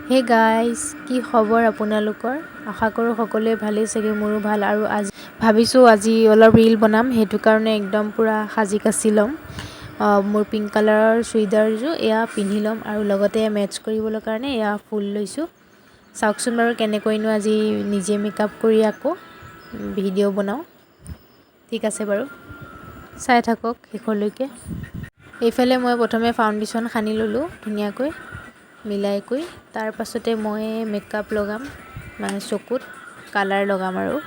Hey guys, কি খবৰ আপোনালোকৰ? আশা কৰোঁ সকলোৱে ভালেই চাগে, মোৰো ভাল। আৰু আজি ভাবিছোঁ আজি অলপ ৰীল বনাম, সেইটো কাৰণে একদম পূৰা সাজি কাচি ল'ম। মোৰ পিংক কালাৰৰ চুইদাৰযোৰ এয়া পিন্ধি ল'ম আৰু লগতে মেটচ কৰিবলৈ কাৰণে এয়া ফুল লৈছোঁ। চাওকচোন বাৰু কেনেকৈনো আজি নিজে মেকআপ কৰি আকৌ ভিডিঅ' বনাওঁ। ঠিক আছে বাৰু, চাই থাকক শেষলৈকে। এইফালে মই প্ৰথমে ফাউণ্ডেশ্যন সানি ল'লোঁ ধুনীয়াকৈ মিলাই কৰি। তাৰ পাছতে মই মেকআপ লগাম, মানে চকুত কালাৰ লগাম আৰু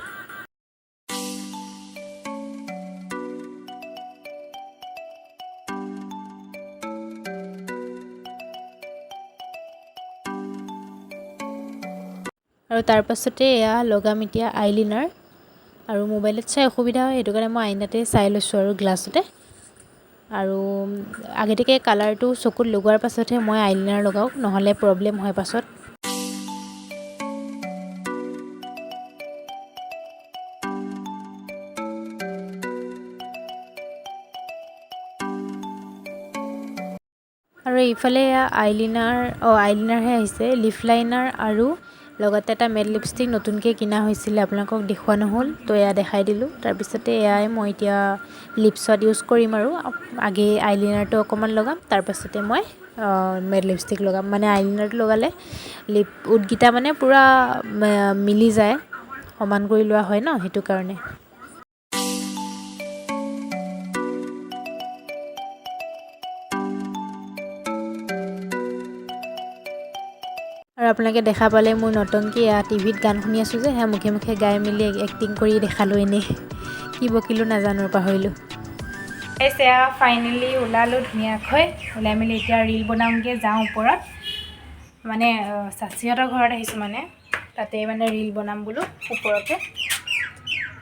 তাৰ পাছতে এয়া লগাম এতিয়া আইলাইনাৰ। আৰু মোবাইলত চাই অসুবিধা হয়, সেইটো কাৰণে মই আইনাতে চাই লৈছোঁ আৰু গ্লাছতে। আৰু আগতীয়াকৈ কালাৰটো চকুত লগোৱাৰ পাছতহে মই আইলাইনাৰ লগাওঁ, নহ'লে প্ৰব্লেম হয় পাছত। আৰু এইফালে আইলাইনাৰহে আহিছে, লিপ লাইনাৰ আৰু লগতে এটা মেট লিপষ্টিক নতুনকৈ কিনা হৈছিলে, আপোনালোকক দেখুওৱা নহ'ল, তো এয়া দেখাই দিলোঁ। তাৰপিছতে এয়াই মই এতিয়া লিপছত ইউজ কৰিম আৰু আগে আইলাইনাৰটো অকণমান লগাম, তাৰপাছতে মই মেট লিপষ্টিক লগাম। মানে আইলাইনাৰটো লগালে উটকেইটা মানে পূৰা মিলি যায়, সমান কৰি লোৱা হয় ন, সেইটো কাৰণে। আৰু আপোনালোকে দেখা পালে মোৰ নতুনকৈ এয়া টিভিত গান শুনি আছোঁ যে, সেয়া মুখে মুখে গাই মেলি এক্টিং কৰি দেখালোঁ। এনেই কি বকিলোঁ নাজানো, পাহৰিলোঁ। এয়া ফাইনেলি ওলালোঁ ধুনীয়াকৈ, ওলাই মেলি এতিয়া ৰীল বনাওঁগৈ, যাওঁ ওপৰত। মানে চাচিহঁতৰ ঘৰত আহিছোঁ, মানে তাতে মানে ৰীল বনাম বোলো ওপৰতে।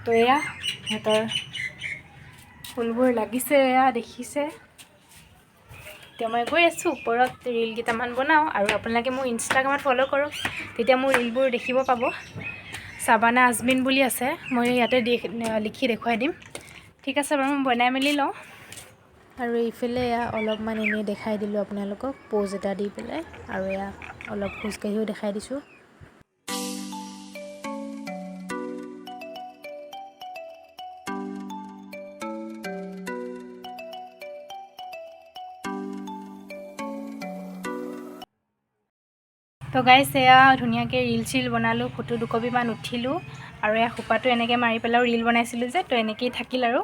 তো এয়া সিহঁতৰ ফুলবোৰ লাগিছে, এয়া দেখিছে। এতিয়া মই গৈ আছোঁ ওপৰত, ৰীল কেইটামান বনাওঁ। আৰু আপোনালোকে মোৰ ইনষ্টাগ্ৰামত ফ'ল' কৰক, তেতিয়া মোৰ ৰীলবোৰ দেখিব পাব। চাবানা আজমিন বুলি আছে, মই ইয়াতে লিখি দেখুৱাই দিম। ঠিক আছে বাৰু, মই বনাই মেলি লওঁ। আৰু এইফালে এয়া অলপমান এনেই দেখাই দিলোঁ আপোনালোকক, প'জ এটা দি পেলাই। আৰু এয়া অলপ খোজকাঢ়িও দেখাই দিছোঁ। তো গাইছ, এয়া ধুনীয়াকৈ ৰীল চিল বনালোঁ, ফটো দুকপিমান উঠিলোঁ। আৰু এয়া খোপাটো এনেকৈ মাৰি পেলাইও ৰীল বনাইছিলোঁ যে, তো এনেকৈয়ে থাকিল। আৰু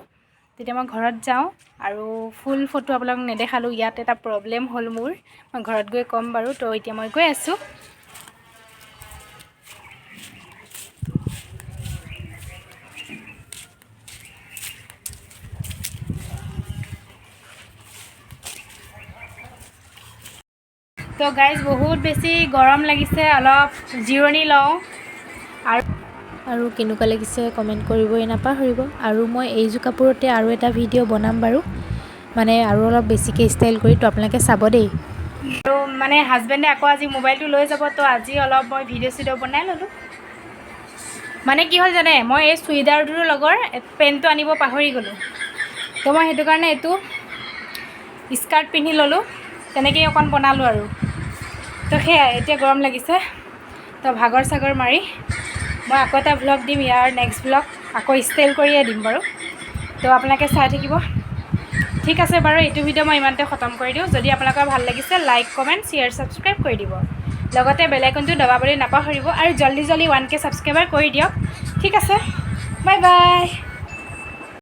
তেতিয়া মই ঘৰত যাওঁ, আৰু ফুল ফটো আপোনালোকক নেদেখালোঁ, ইয়াত এটা প্ৰব্লেম হ'ল মোৰ, মই ঘৰত গৈ ক'ম বাৰু। তো এতিয়া মই গৈ আছোঁ। তো গাইজ, বহুত বেছি গৰম লাগিছে, অলপ জিৰণি লওঁ। আৰু কেনেকুৱা লাগিছে কমেণ্ট কৰিবই নাপাহৰিব। আৰু মই এইযোৰ কাপোৰতে আৰু এটা ভিডিঅ' বনাম বাৰু, মানে আৰু অলপ বেছিকৈ ষ্টাইল কৰি, তো আপোনালোকে চাব দেই। আৰু মানে হাজবেণ্ডে আকৌ আজি মোবাইলটো লৈ যাব, তো আজি অলপ মই ভিডিঅ' চিডিঅ' বনাই ল'লোঁ। মানে কি হ'ল জানে, মই এই চুইদাৰটোৰ লগৰ পেণ্টটো আনিব পাহৰি গ'লোঁ, তো মই সেইটো কাৰণে এইটো স্কাৰ্ট পিন্ধি ল'লোঁ, তেনেকেই অকণ বনালোঁ আৰু। তো সেয়াই, এতিয়া গৰম লাগিছে, তো ভাগৰ চাগৰ মাৰি মই আকৌ এটা ভ্লগ দিম, ইয়াৰ নেক্সট ভ্লগ আকৌ ষ্টাইল কৰিয়ে দিম বাৰু। তো আপোনালোকে চাই থাকিব। ঠিক আছে বাৰু, এইটো ভিডিঅ' মই ইমানতে খতম কৰি দিওঁ। যদি আপোনালোকৰ ভাল লাগিছে, লাইক কমেণ্ট শ্বেয়াৰ ছাবস্ক্ৰাইব কৰি দিব, লগতে বেল আইকনটো দবাবলৈ নাপাহৰিব। আৰু জল্দি 1K ছাবস্ক্ৰাইবাৰ কৰি দিয়ক। ঠিক আছে, বাই বাই।